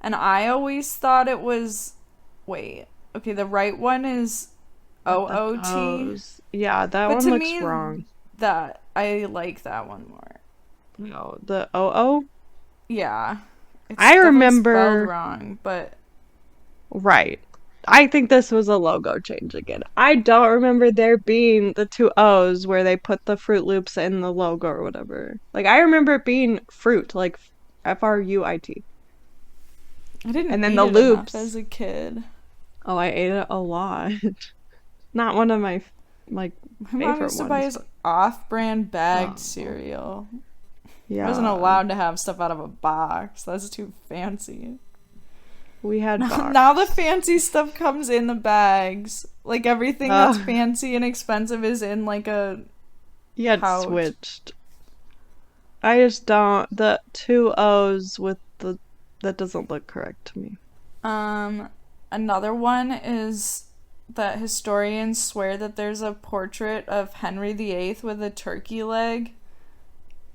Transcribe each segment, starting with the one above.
And I always thought it was. Wait. Okay, the right one is With the OOT. O's. Yeah, that But one to looks me, wrong. that I like that one more. No, the O-O? Yeah. It's I definitely spelled remember, wrong, but right. I think this was a logo change again. I don't remember there being the two O's where they put the Fruit Loops in the logo or whatever. Like, I remember it being fruit, like Fruit. I didn't And then eat the it enough as loops. a kid. Oh, I ate it a lot. Not one of my, like, My mom favorite used to buy ones, us but off-brand bagged oh, cereal. I wasn't yeah. allowed to have stuff out of a box. That's too fancy. We had Now the box. fancy stuff comes in the bags. Like everything that's Uh, fancy and expensive is in like a you had pouch. switched. I just don't. The two O's with the that doesn't look correct to me. Um, Another one is that historians swear that there's a portrait of Henry VIII with a turkey leg,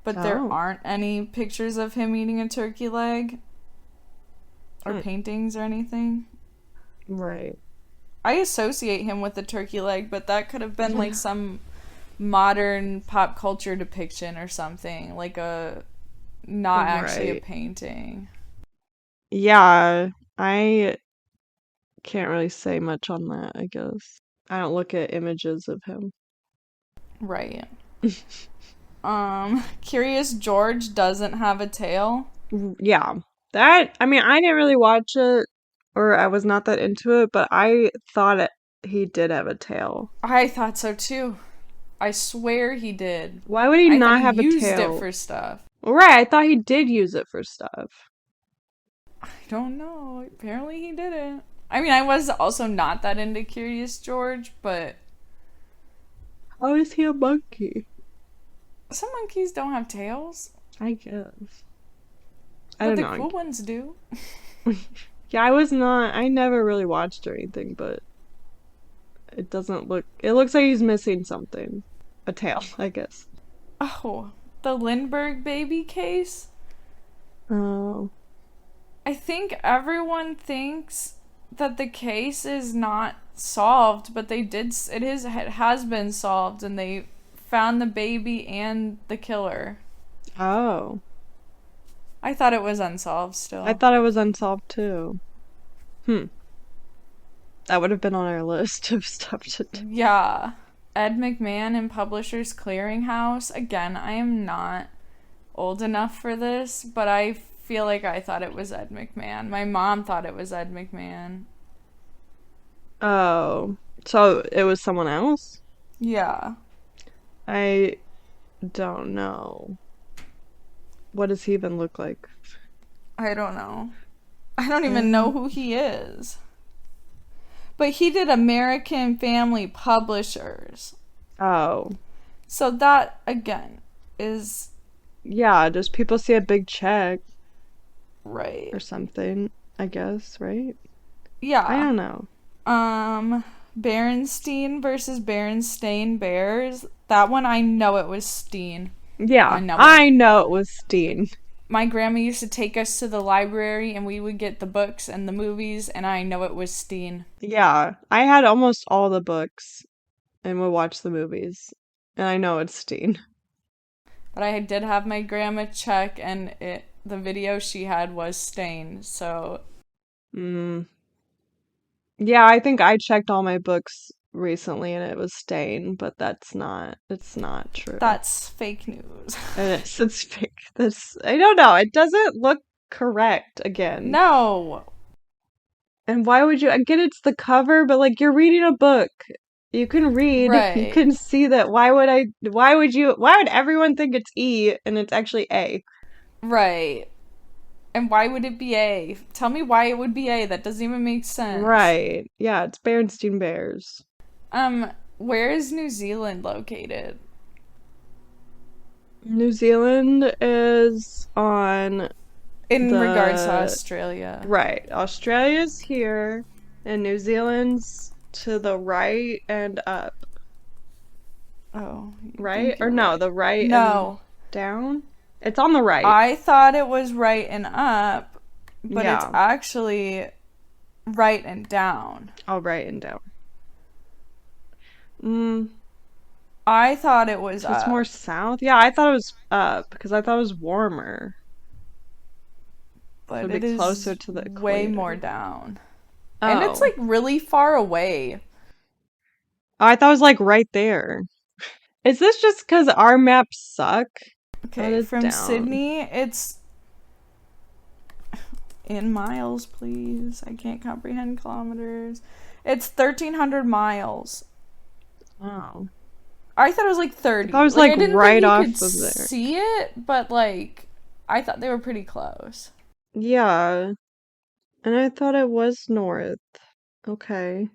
but there Oh. aren't any pictures of him eating a turkey leg or Hmm. paintings or anything. Right. I associate him with the turkey leg, but that could have been like some modern pop culture depiction or something, like a not actually a Right. painting. Yeah, I can't really say much on that, I guess. I don't look at images of him. Right. Curious George doesn't have a tail. Yeah. That, I mean, I didn't really watch it, or I was not that into it, but I thought he did have a tail. I thought so too. I swear he did. Why would he I thought not he have a used it tail? for stuff. Well, right, I thought he did use it for stuff. I don't know. Apparently he didn't. I mean, I was also not that into Curious George, but How is he a monkey? some monkeys don't have tails, I guess. I but don't the know. cool ones do. Yeah, I was not, I never really watched or anything, but it doesn't look, it looks like he's missing something. A tail, I guess. Oh, the Lindbergh baby case? Oh, I think everyone thinks that the case is not solved, but it has been solved and they found the baby and the killer. oh. I thought it was unsolved I still. thought it was unsolved too. Hmm. That would have been on our list of stuff to do. Yeah. Ed McMahon and Publishers Clearinghouse. Again, I am not old enough for this, but I feel like I thought it was Ed McMahon. My mom thought it was Ed McMahon. Oh, so it was someone else? Yeah. I don't know. What does he even look like? I don't know. I don't even know Uh, who he is. But he did American Family Publishers. oh, So that, again, is yeah, just people see a big check right. or something, I guess, right? I Yeah. don't know. Um, Berenstein versus Berenstain Bears. That one, I know it was Steen. I Yeah, know it. I know it was Steen. My grandma used to take us to the library and we would get the books and the movies, and I know it was Steen. Yeah, I had almost all the books and would watch the movies. And I know it's Steen. But I did have my grandma check, and the video she had was Stain. So Mm. Yeah, I think I checked all my books recently and it was Stain, but it's not true. that's fake news. It is, it's fake. I don't know, it doesn't look correct again. No. And why would you, I get it's the cover, but like you're reading a book. You can read, you Right. can see that. Why would everyone think it's E and it's actually A? Right. And why would it be A? Tell me why it would be A. That doesn't even make sense. Right. Yeah, it's Berenstain Bears. Where is New Zealand located? New Zealand is on In regards to the Australia. right. Australia's here and New Zealand's to the right and up. Oh, I Right? think Or you're no, right. the right and No. down? It's on the right. I thought it was right and up but it's Yeah. actually right and down. I'll write it down. Mm, I thought it was so it's more up, south? Yeah, I thought it was up because I thought it was warmer. So but it'd be it closer is to the way more equator. down. And it's Oh. like really far away. Oh, I thought it was like right there. Is this just because our maps suck? That Okay, is from down. Sydney, it's in miles, please. I can't comprehend kilometers. It's 1,300 miles. Oh. I thought it was like I thought it 30. was Like, like I didn't think right you off could of there. see it, but like, I thought they were pretty close. Yeah. And I thought it was north. Okay.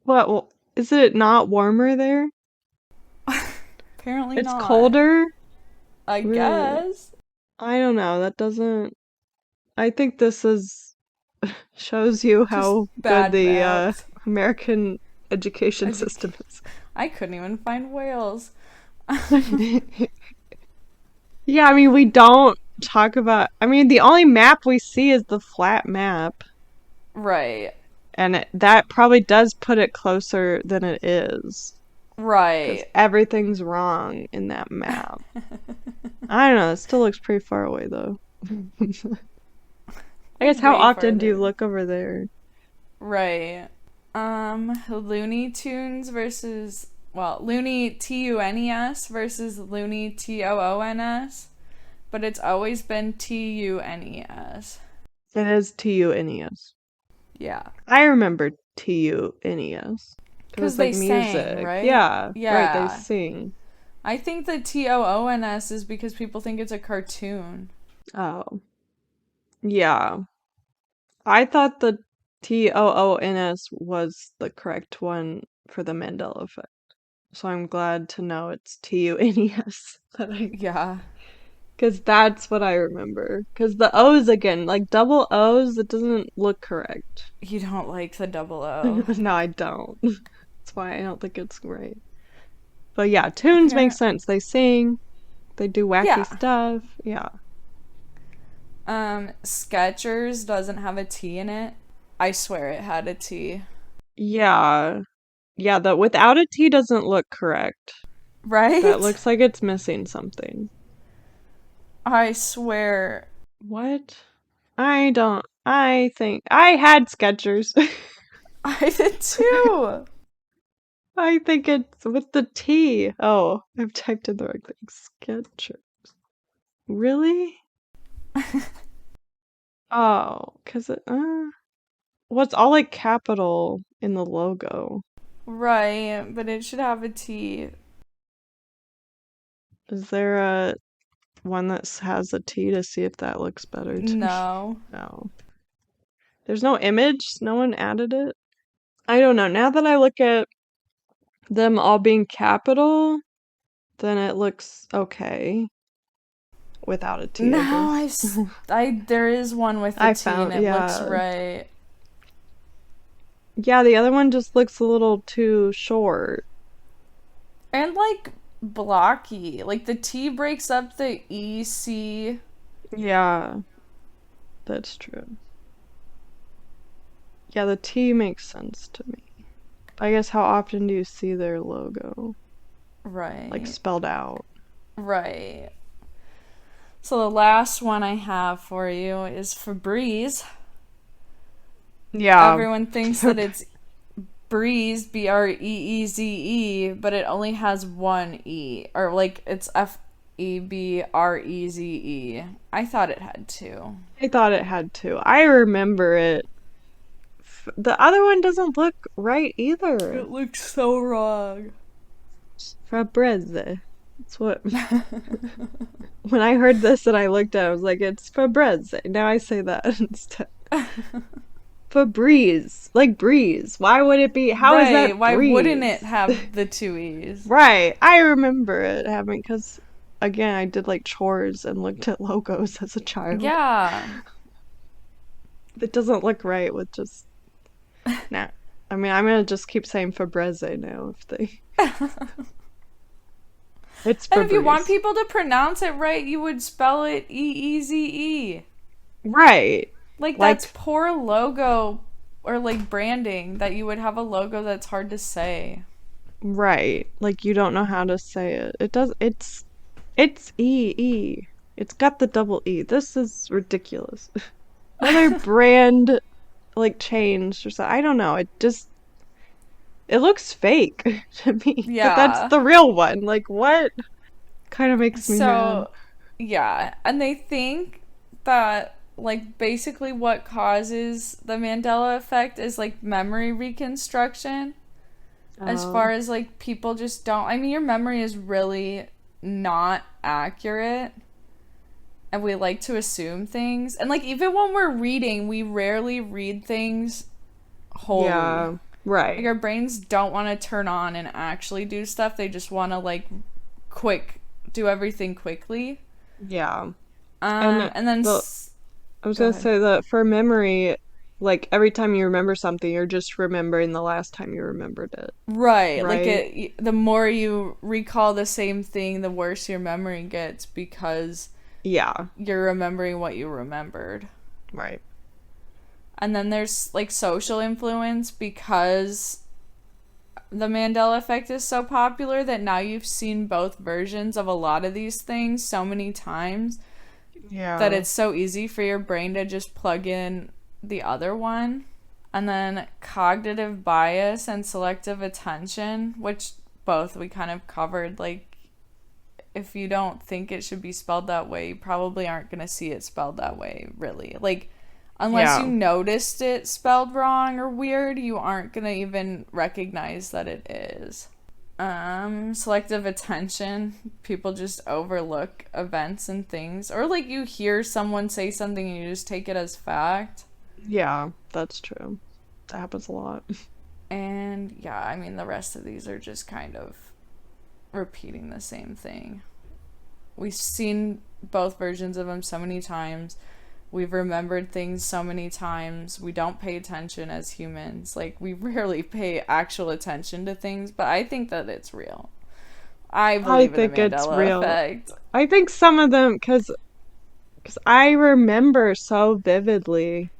What? Well, is it not warmer there? Apparently It's not. colder? I Really? guess. I don't know. That doesn't. I think this is shows you Just how good bad the maps. American education Edu- system I couldn't even find Wales. is. Yeah, I mean, we don't talk about. I mean, the only map we see is the flat map, Right. and that probably does put it closer than it is, because Right. everything's wrong in that map. I don't know. It still looks pretty far away, though. I Like guess how way often do you farther. look over there? Right. Looney Tunes versus, well, Looney Tunes versus Looney Toons, but it's always been Tunes. It is Tunes. Yeah. I remember Tunes because Because it's like they sang, music. right? Yeah, right. They Yeah. sing. I think the Toons is because people think it's a cartoon. Oh, yeah. I thought the Toons was the correct one for the Mandela Effect. So I'm glad to know it's Tunes that I Yeah. because that's what I remember. Because the O's again, like double O's, it doesn't look correct. You don't like the double O. No, I don't. That's why I don't think it's right. But yeah, tunes make Apparent. sense. They sing, they do wacky Yeah. stuff. Yeah. Skechers doesn't have a T in it. I swear it had a T. Yeah. Yeah, the without a T doesn't look correct. That Right? looks like it's missing something. I swear. What? I don't. I think I had Skechers. I did too. I think it's with the T. Oh, I've typed in the wrong thing. Skechers. Really? Oh, because it. Well, it's all like capital in the logo. Right, but it should have a T. Is there a one that has a T to see if that looks better to me? No. No. There's no image? No one added it? I don't know. Now that I look at them all being capital, then it looks okay. Without a T, I No, guess. there is one with a I T and found, it looks yeah. right. Yeah, the other one just looks a little too short. And like blocky. Like the T breaks up the EC. Yeah, that's true. Yeah, the T makes sense to me. I guess how often do you see their logo? Like Right. spelled out. Right. So the last one I have for you is Febreze. Yeah. Everyone thinks that it's Breeze, Breeze, but it only has one E. Or like it's Febreze. I thought it had two. I thought it had to. I remember it. The other one doesn't look right either. It looks so wrong. Fabreze. That's what. When I heard this and I looked at it, I was like, it's Fabreze. Now I say that instead. Febreze. Like breeze. Why would it be? How is Right, that why wouldn't it breeze? have the two E's? Right. I remember it having, because again, I did like chores and looked at logos as a child. Yeah. It doesn't look right with just. Nah. I mean, I'm gonna just keep saying Fabreze now if they. It's And if you want Febreze. people to pronounce it right, you would spell it Eeze. Right. Like that's Like, poor logo or like branding that you would have a logo that's hard to say. right. Like you don't know how to say it. It's E. It's got the double E. This is ridiculous. Another brand like changed or something. I don't know. It looks fake to me. But that's Yeah. the real one. Like what? Kind of makes me mad. So, yeah, and they think that like basically what causes the Mandela effect is like memory reconstruction as far Oh, as like people just don't, I mean your memory is really not accurate and we like to assume things. And like even when we're reading, we rarely read things wholly. yeah. Like Right. our brains don't want to turn on and actually do stuff. They just want to like quick do everything quickly. Yeah. And And then the I was go gonna ahead. say that for memory, like every time you remember something, you're just remembering the last time you remembered it, Right, like right? it. The more you recall the same thing, the worse your memory gets because Yeah. you're remembering what you remembered. Right. And then there's like social influence because the Mandela effect is so popular that now you've seen both versions of a lot of these things so many times that Yeah. it's so easy for your brain to just plug in the other one. And then cognitive bias and selective attention, which both we kind of covered. Like, if you don't think it should be spelled that way, you probably aren't going to see it spelled that way, really. Like, unless you Yeah. noticed it spelled wrong or weird, you aren't going to even recognize that it is. Selective attention. People just overlook events and things. Or, like, you hear someone say something and you just take it as fact. Yeah, that's true. That happens a lot. And yeah, I mean, the rest of these are just kind of repeating the same thing. We've seen both versions of them so many times. We've remembered things so many times. We don't pay attention as humans. Like, we rarely pay actual attention to things, but I think that it's real. I I believe in the think it's Mandela real. effect. I think some of them, cause I remember so vividly.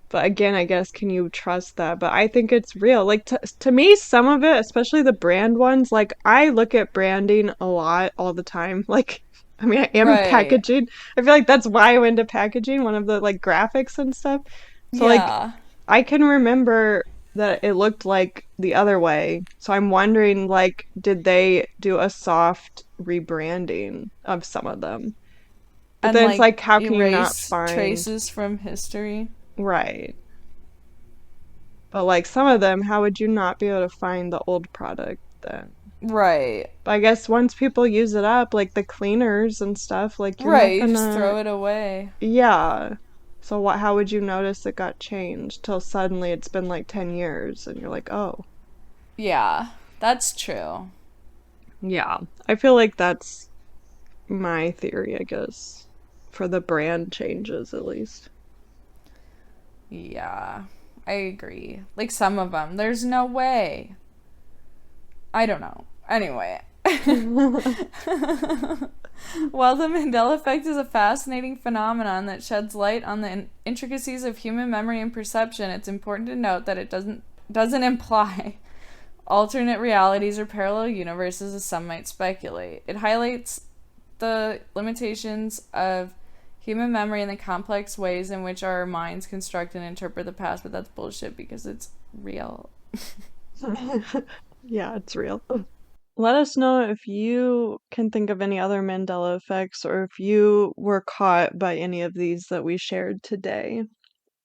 But again, I guess can you trust that? But I think it's real. Like to me, some of it, especially the brand ones, like I look at branding a lot all the time. Like, I mean, I am Right. packaging. I feel like that's why I went into packaging, one of the like graphics and stuff. So like Yeah. I can remember that it looked like the other way. So I'm wondering like did they do a soft rebranding of some of them? But And then it's like like how can you not erase find traces from history. right? But like some of them, how would you not be able to find the old product then? Right. But I guess once people use it up, like the cleaners and stuff, like you're not Right. You just gonna, throw it away. yeah. So what, how would you notice it got changed till suddenly it's been like 10 years and you're like, oh, Yeah. That's true. yeah. I feel like that's my theory, I guess, for the brand changes at least. Yeah. I agree. Like some of them. There's no way. I don't know. Anyway. While the Mandela effect is a fascinating phenomenon that sheds light on the intricacies of human memory and perception, it's important to note that it doesn't imply alternate realities or parallel universes as some might speculate. It highlights the limitations of human memory and the complex ways in which our minds construct and interpret the past, but that's bullshit because it's real. Yeah, it's real. Let us know if you can think of any other Mandela effects or if you were caught by any of these that we shared today.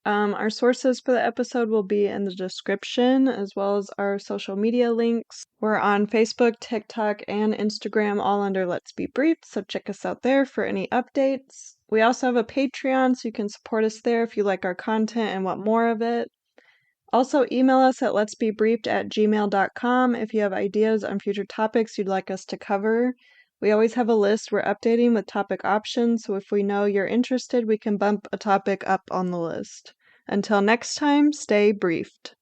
Our sources for the episode will be in the description, as well as our social media links. We're on Facebook, TikTok, and Instagram, all under Let's Be Brief, so check us out there for any updates. We also have a Patreon, so you can support us there if you like our content and want more of it. Also, email us at letsbebriefed@gmail.com if you have ideas on future topics you'd like us to cover. We always have a list we're updating with topic options, so if we know you're interested, we can bump a topic up on the list. Until next time, stay briefed.